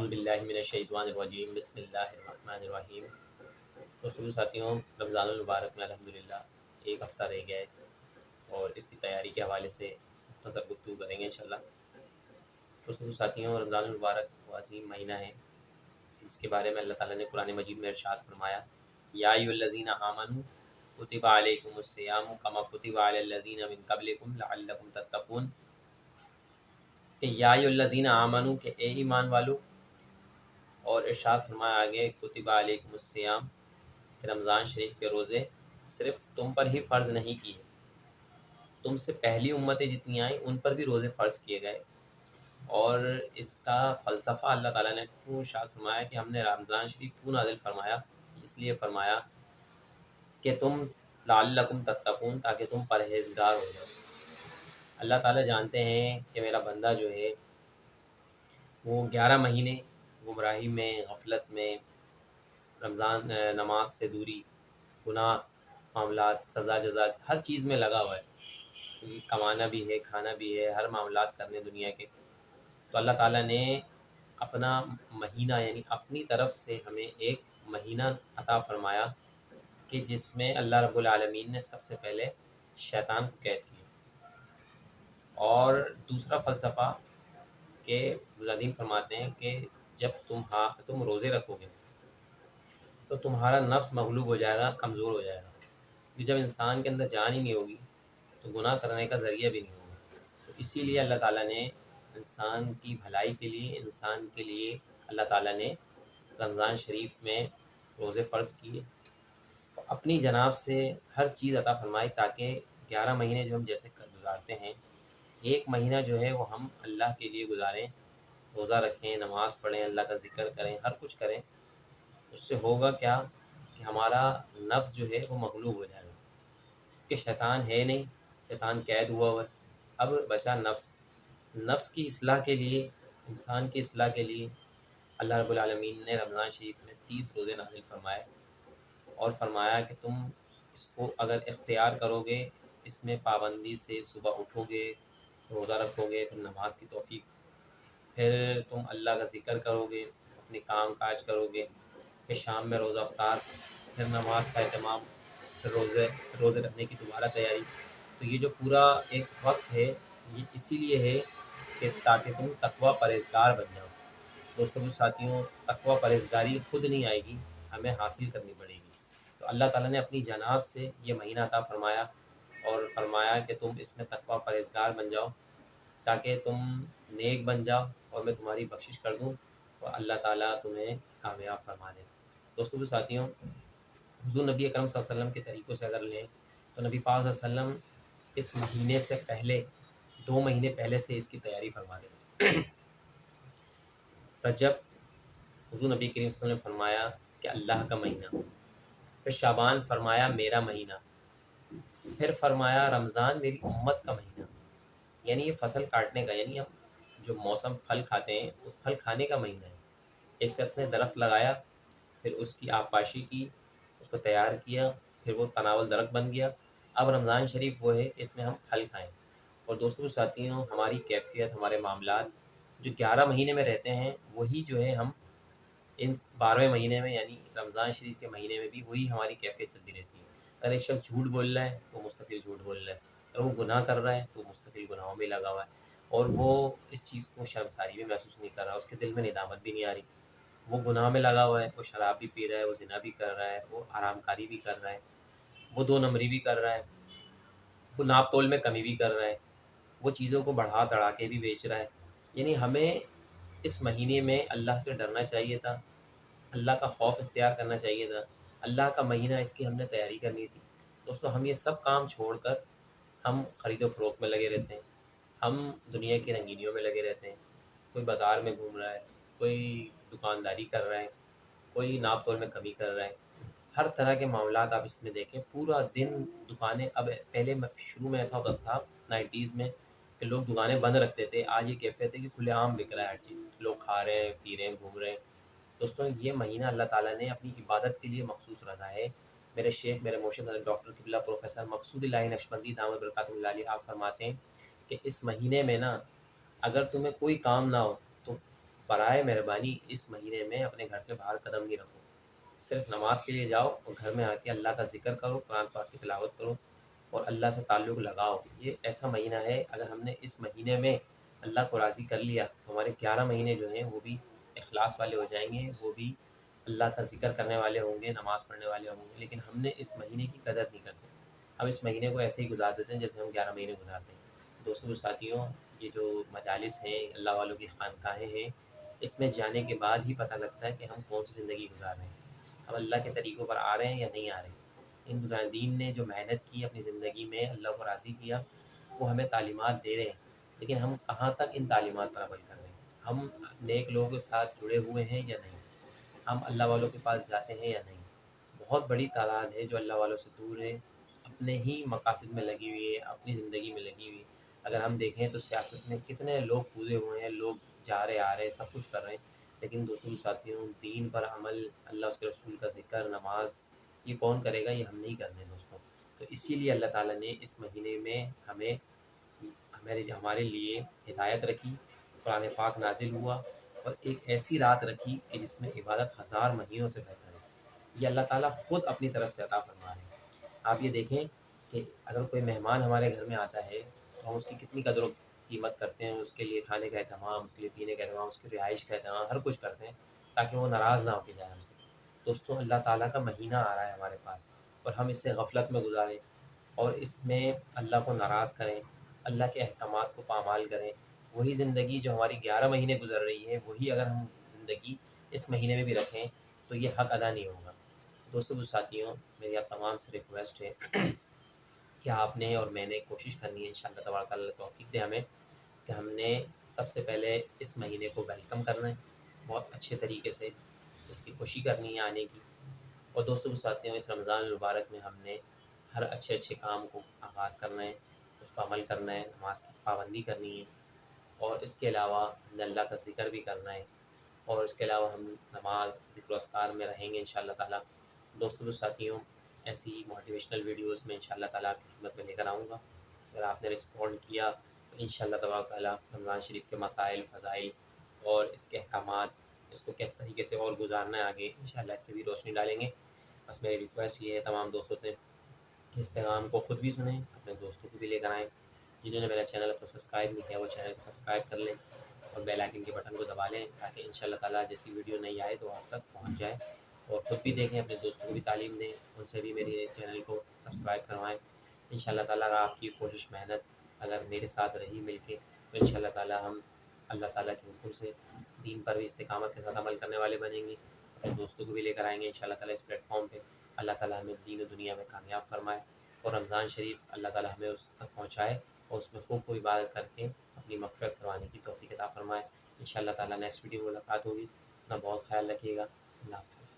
باللہ من الشیطان الرجیم بسم اللہ الرحمن الرحیم۔ دوستو ساتھیوں، رمضان المبارک میں الحمدللہ ایک ہفتہ رہ گیا ہے اور اس کی تیاری کے حوالے سے مختصر گفتگو کریں گے انشاءاللہ۔ دوستو ساتھیوں، رمضان المبارک وہ عظیم مہینہ ہے جس کے بارے میں اللہ تعالیٰ نے قرآن مجید میں ارشاد فرمایا، یا ایھا الذین آمنوا کتب علیکم الصیام کما کتب علی الذین من قبلکم لعلکم تتقون، کہ یا ایھا الذین آمنوا، کہ اے ایمان والو، اور ارشاد فرمایا آگے کتب علیکم الصیام، کہ رمضان شریف کے روزے صرف تم پر ہی فرض نہیں کیے، تم سے پہلی امتیں جتنی آئیں ان پر بھی روزے فرض کیے گئے۔ اور اس کا فلسفہ اللہ تعالیٰ نے کیوں ارشاد فرمایا کہ ہم نے رمضان شریف کیوں نازل فرمایا، اس لیے فرمایا کہ تم لعلکم تتقون، تاکہ تم پرہیزگار ہو جاؤ۔ اللہ تعالیٰ جانتے ہیں کہ میرا بندہ جو ہے وہ 11 مہینے گمراہی میں، غفلت میں، رمضان نماز سے دوری، گناہ، معاملات، سزا جزا، ہر چیز میں لگا ہوا ہے، کیونکہ کمانا بھی ہے، کھانا بھی ہے، ہر معاملات کرنے دنیا کے۔ تو اللہ تعالیٰ نے اپنا مہینہ یعنی اپنی طرف سے ہمیں ایک مہینہ عطا فرمایا کہ جس میں اللہ رب العالمین نے سب سے پہلے شیطان کو قید کیا۔ اور دوسرا فلسفہ کہ مجاہدین فرماتے ہیں کہ جب تم روزے رکھو گے تو تمہارا نفس مغلوب ہو جائے گا، کمزور ہو جائے گا، کیونکہ جب انسان کے اندر جان ہی نہیں ہوگی تو گناہ کرنے کا ذریعہ بھی نہیں ہوگا۔ تو اسی لیے اللہ تعالیٰ نے انسان کی بھلائی کے لیے، انسان کے لیے اللہ تعالیٰ نے رمضان شریف میں روزے فرض کیے، اپنی جناب سے ہر چیز عطا فرمائی، تاکہ 11 مہینے جو ہم جیسے گزارتے ہیں، ایک مہینہ جو ہے وہ ہم اللہ کے لیے گزاریں، روزہ رکھیں، نماز پڑھیں، اللہ کا ذکر کریں، ہر کچھ کریں۔ اس سے ہوگا کیا کہ ہمارا نفس جو ہے وہ مغلوب ہو جائے گا، کہ شیطان ہے نہیں، شیطان قید ہوا ہوا ہے، اب بچا نفس۔ نفس کی اصلاح کے لیے، انسان کی اصلاح کے لیے اللہ رب العالمین نے رمضان شریف میں 30 روزے نازل فرمائے، اور فرمایا کہ تم اس کو اگر اختیار کرو گے، اس میں پابندی سے صبح اٹھو گے، روزہ رکھو گے، پھر نماز کی توفیق، پھر تم اللہ کا ذکر کرو گے، اپنے کام کاج کرو گے، پھر شام میں روزہ افطار، پھر نماز کا اہتمام، پھر روزے رکھنے کی دوبارہ تیاری۔ تو یہ جو پورا ایک وقت ہے یہ اسی لیے ہے کہ تاکہ تم تقوی پرہیزگار بن جاؤ۔ دوستوں کے ساتھیوں، تقوی پرہیزگاری خود نہیں آئے گی، ہمیں حاصل کرنی پڑے گی۔ تو اللہ تعالیٰ نے اپنی جناب سے یہ مہینہ عطا فرمایا اور فرمایا کہ تم اس میں تقوی پرہیزگار بن جاؤ، تاکہ تم نیک بن جاؤ اور میں تمہاری بخشش کر دوں اور اللہ تعالیٰ تمہیں کامیاب فرما دے۔ دوستوں کے ساتھیوں، حضور نبی اکرم صلی اللہ علیہ وسلم کے طریقوں سے اگر لیں تو نبی پاک صلی اللہ علیہ وسلم اس مہینے سے پہلے 2 مہینے پہلے سے اس کی تیاری فرما دیتے۔ رجب، حضور نبی کریم صلی اللہ علیہ وسلم نے فرمایا کہ اللہ کا مہینہ، پھر شعبان فرمایا میرا مہینہ، پھر فرمایا رمضان میری امت کا مہینہ، یعنی یہ فصل کاٹنے کا، یعنی ہم جو موسم پھل کھاتے ہیں وہ پھل کھانے کا مہینہ ہے۔ ایک شخص نے درخت لگایا، پھر اس کی آبپاشی کی، اس کو تیار کیا، پھر وہ تناول درخت بن گیا۔ اب رمضان شریف وہ ہے کہ اس میں ہم پھل کھائیں۔ اور دوستوں ساتھیوں، ہماری کیفیت، ہمارے معاملات جو 11 مہینے میں رہتے ہیں وہی جو ہے ہم ان 12ویں مہینے میں یعنی رمضان شریف کے مہینے میں بھی وہی ہماری کیفیت چلتی رہتی ہے۔ اگر ایک شخص جھوٹ بول رہا ہے تو مستقل جھوٹ بول رہا ہے، اگر وہ گناہ کر رہا ہے تو مستقل گناہوں میں لگا ہوا ہے، اور وہ اس چیز کو شرمساری بھی محسوس نہیں کر رہا، اس کے دل میں ندامت بھی نہیں آ رہی۔ وہ گناہ میں لگا ہوا ہے، وہ شراب بھی پی رہا ہے، وہ زنا بھی کر رہا ہے، وہ حرام کاری بھی کر رہا ہے، وہ 2 نمبری بھی کر رہا ہے، وہ ناپ تول میں کمی بھی کر رہا ہے، وہ چیزوں کو بڑھا چڑھا کے بھی بیچ رہا ہے۔ یعنی ہمیں اس مہینے میں اللہ سے ڈرنا چاہیے تھا، اللہ کا خوف اختیار کرنا چاہیے تھا، اللہ کا مہینہ اس کی ہم نے تیاری کرنی تھی۔ دوستو، ہم یہ سب کام چھوڑ کر ہم خرید و فروخت میں لگے رہتے ہیں، ہم دنیا کی رنگینیوں میں لگے رہتے ہیں، کوئی بازار میں گھوم رہا ہے، کوئی دکانداری کر رہا ہے، کوئی ناپ تول میں کمی کر رہا ہے، ہر طرح کے معاملات آپ اس میں دیکھیں۔ پورا دن دکانیں، اب پہلے شروع میں ایسا ہوتا تھا 90s میں کہ لوگ دکانیں بند رکھتے تھے، آج یہ کیفیت ہے کہ کھلے عام بک رہا ہے ہر چیز، لوگ کھا رہے ہیں، پی رہے ہیں، گھوم رہے ہیں۔ دوستوں، یہ مہینہ اللہ تعالیٰ نے اپنی عبادت کے لیے مخصوص رکھا ہے۔ میرے شیخ، میرے مرشد ڈاکٹر قبلہ پروفیسر مقصود اللہ نقشبندی دامت برکاتہ اللہ علیہ آپ فرماتے ہیں کہ اس مہینے میں نا اگر تمہیں کوئی کام نہ ہو تو برائے مہربانی اس مہینے میں اپنے گھر سے باہر قدم نہیں رکھو، صرف نماز کے لیے جاؤ اور گھر میں آ کے اللہ کا ذکر کرو، قرآن پاک کی تلاوت کرو اور اللہ سے تعلق لگاؤ۔ یہ ایسا مہینہ ہے، اگر ہم نے اس مہینے میں اللہ کو راضی کر لیا تو ہمارے 11 مہینے جو ہیں وہ بھی اخلاص والے ہو جائیں گے، وہ بھی اللہ کا ذکر کرنے والے ہوں گے، نماز پڑھنے والے ہوں گے۔ لیکن ہم نے اس مہینے کی قدر نہیں کرتے، ہم اس مہینے کو ایسے ہی گزار دیتے ہیں جیسے ہم 11 مہینے گزارتے ہیں۔ دوستوں ساتھیوں، یہ جو مجالس ہیں، اللہ والوں کی خانقاہیں ہیں، اس میں جانے کے بعد ہی پتہ لگتا ہے کہ ہم کون سی زندگی گزار رہے ہیں، ہم اللہ کے طریقوں پر آ رہے ہیں یا نہیں آ رہے ہیں۔ ان مجاہدین نے جو محنت کی اپنی زندگی میں، اللہ کو راضی کیا، وہ ہمیں تعلیمات دے رہے ہیں، لیکن ہم کہاں تک ان تعلیمات پر عمل کر رہے ہیں؟ ہم نیک لوگوں کے ساتھ جڑے ہوئے ہیں یا نہیں؟ ہم اللہ والوں کے پاس جاتے ہیں یا نہیں؟ بہت بڑی تعداد ہے جو اللہ والوں سے دور ہے، اپنے ہی مقاصد میں لگی ہوئی ہے، اپنی زندگی میں لگی ہوئی ہے۔ اگر ہم دیکھیں تو سیاست میں کتنے لوگ کودے ہوئے ہیں، لوگ جا رہے آ رہے سب کچھ کر رہے ہیں، لیکن دوستوں ساتھیوں، دین پر عمل، اللہ اس کے رسول کا ذکر، نماز، یہ کون کرے گا؟ یہ ہم نہیں کرنے دوستوں۔ تو اسی لیے اللہ تعالیٰ نے اس مہینے میں ہمارے لیے ہدایت رکھی، قرآن پاک نازل ہوا اور ایک ایسی رات رکھی کہ جس میں عبادت 1000 مہینوں سے بہتر ہے۔ یہ اللہ تعالیٰ خود اپنی طرف سے عطا فرما رہے ہیں۔ آپ یہ دیکھیں کہ اگر کوئی مہمان ہمارے گھر میں آتا ہے تو ہم اس کی کتنی قدر و قیمت کرتے ہیں، اس کے لیے کھانے کا اہتمام، اس کے لیے پینے کا اہتمام، اس کی رہائش کا اہتمام، ہر کچھ کرتے ہیں تاکہ وہ ناراض نہ ہو کے جائے ہم سے۔ دوستوں، اللہ تعالیٰ کا مہینہ آ رہا ہے ہمارے پاس اور ہم اس سے غفلت میں گزاریں اور اس میں اللہ کو ناراض کریں، اللہ کے احکامات کو پامال کریں۔ وہی زندگی جو ہماری 11 مہینے گزر رہی ہے، وہی اگر ہم زندگی اس مہینے میں بھی رکھیں تو یہ حق ادا نہیں ہوگا۔ دوستوں ساتھیوں، میری آپ تمام سے ریکویسٹ ہے کہ آپ نے اور میں نے کوشش کرنی ہے، انشاءاللہ تبارک اللہ توفیق دے ہمیں، کہ ہم نے سب سے پہلے اس مہینے کو ویلکم کرنا ہے، بہت اچھے طریقے سے اس کی خوشی کرنی ہے آنے کی۔ اور دوستوں ساتھیوں، اس رمضان المبارک میں ہم نے ہر اچھے کام کو آغاز کرنا ہے، اس کو عمل کرنا ہے، نماز کی پابندی کرنی ہے، اور اس کے علاوہ ہم نے اللہ کا ذکر بھی کرنا ہے، اور اس کے علاوہ ہم نماز، ذکر و اذکار میں رہیں گے انشاءاللہ تعالیٰ۔ دوستوں ساتھیوں، ایسی موٹیویشنل ویڈیوز میں انشاءاللہ تعالیٰ آپ کی خدمت میں لے کر آؤں گا۔ اگر آپ نے رسپونڈ کیا تو انشاءاللہ تبارک تعالیٰ رمضان شریف کے مسائل، فضائل اور اس کے احکامات، اس کو کس طریقے سے اور گزارنا ہے آگے، انشاءاللہ اس پہ بھی روشنی ڈالیں گے۔ بس میری ریکویسٹ یہ ہے تمام دوستوں سے کہ اس پیغام کو خود بھی سنیں، اپنے دوستوں کو بھی لے کر آئیں۔ جنہوں نے میرا چینل اب تک سبسکرائب نہیں کیا وہ چینل کو سبسکرائب کر لیں اور بیل آئکن کے بٹن کو دبا لیں تاکہ انشاءاللہ تعالیٰ جیسی ویڈیو نہیں آئے تو آپ تک پہنچ جائے، اور خود بھی دیکھیں، اپنے دوستوں کو بھی تعلیم دیں، ان سے بھی میرے چینل کو سبسکرائب کروائیں۔ انشاءاللہ تعالیٰ اگر آپ کی کوشش، محنت اگر میرے ساتھ رہی مل کے تو انشاءاللہ تعالیٰ ہم اللہ تعالیٰ کے حکم سے دین پر بھی استقامت کے ساتھ عمل کرنے والے بنیں گے، اپنے دوستوں کو بھی لے کر آئیں گے انشاءاللہ تعالیٰ اس پلیٹ فارم پہ۔ اللہ تعالیٰ ہمیں دین و دنیا میں کامیاب فرمائے اور رمضان شریف اللہ تعالیٰ ہمیں اس تک پہنچائے اور اس میں خوب عبادت کر کے اپنی مغفرت کروانے کی توفیق عطا فرمائے۔ انشاءاللہ تعالیٰ نیکسٹ ویڈیو میں ملاقات ہوگی، اپنا بہت خیال رکھیے گا۔ اللہ حافظ۔